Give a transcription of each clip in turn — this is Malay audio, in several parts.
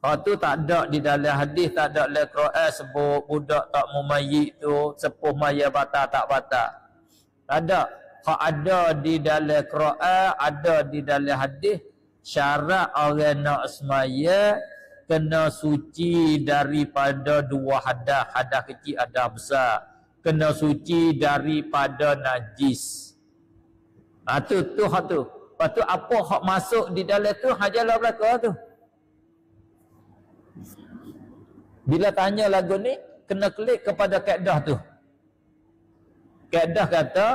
Hak tu tak ada di dalam hadis, tak ada dalam Quran sebut budak tak mumayyit tu sepuh maya batal tak batal. Tak ada. Hak ada di dalam Quran, ada di dalam hadis, syarat orang nak semaya kena suci daripada dua hadas, hadas kecil, hadas besar. Kena suci daripada najis. Tu hak tu. Lepas tu apa hak masuk di dalam tu hajalah belaka tu. Bila tanya lagu ni, kena klik kepada kaedah tu. Kaedah kata,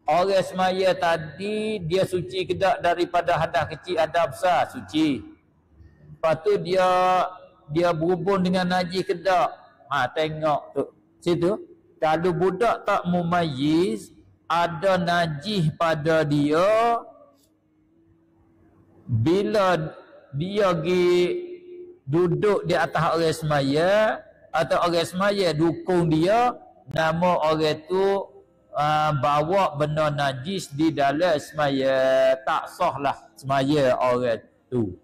orang semaya tadi, dia suci ke tak daripada hadas kecil, hadas besar? Suci. Lepas tu dia berhubung dengan najis ke tak? Tengok tu. Situ. Kalau budak tak mumayyiz, ada najis pada dia, bila dia pergi duduk di atas orang semaya atau orang semaya dukung dia, nama orang tu bawa benda najis di dalam semaya, tak sah lah semaya orang tu.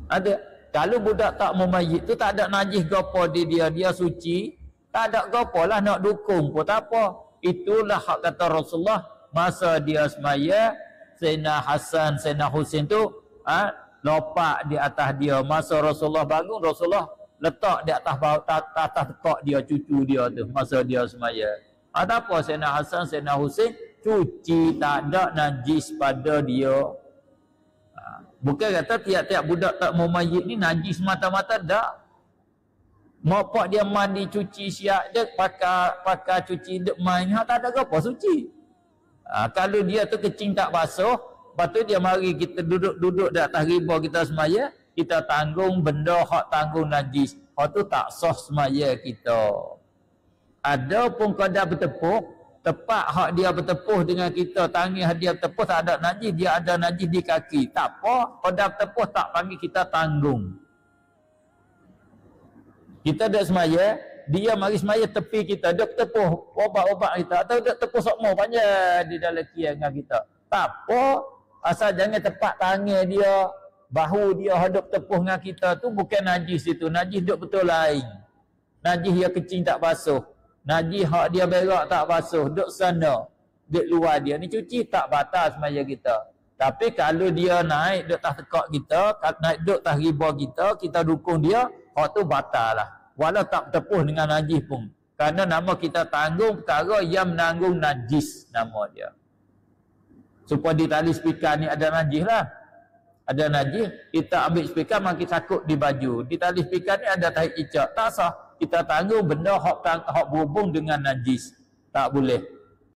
Ada. Kalau budak tak mumayyit tu tak ada najis gapo di dia, dia suci, tak ada gapo lah nak dukung pun tak apa. Itulah hak kata Rasulullah masa dia semaya, Sayyidina Hasan, Sayyidina Husin tu lopak di atas dia. Masa Rasulullah bangun, Rasulullah letak di atas tekak dia, cucu dia tu masa dia semaya. Tak apa Sayyidina Hasan, Sayyidina Husin cuci, tak ada najis pada dia. Bukan kata tiap-tiap budak tak mumayyit ni najis mata-mata, tak. Mopak dia mandi cuci siap dia pakai cuci dek main, tak ada apa suci. Kalau dia tu kecing tak basuh, lepas tu dia mari kita duduk di atas riba kita semaya, kita tanggung benda hak tanggung najis. Hak tu tak sah semaya kita. Ada pun kadar bertepuh, tepat hak dia bertepuh dengan kita, tangan dia bertepuh tak ada najis, dia ada najis di kaki. Tak apa, kadar bertepuh tak panggil kita tanggung. Kita dah semaya, dia mari semaya tepi kita, dia bertepuh obat-obat kita, atau dia tepuh sokmo panjang di dalam kia dengan kita. Tak apa, asal jangan tepat tangan dia, bahu dia hadap tepuh dengan kita tu bukan najis itu. Najis duk betul lain. Najis dia kecing tak basuh. Najis hak dia berak tak basuh, duk sana, duk luar dia. Ni cuci tak batal semaya kita. Tapi kalau dia naik duk tak tekak kita, naik duk tak riba kita dukung dia, hak tu batal lah. Walau tak bertepuh dengan najis pun. Kerana nama kita tanggung perkara yang menanggung najis nama dia. Supaya di tali speaker ni ada najis lah. Ada najis, kita ambil speaker makin sakut di baju. Di tali speaker ni ada tahi cicak. Tak sah. Kita tanggung benda hak berhubung dengan najis. Tak boleh.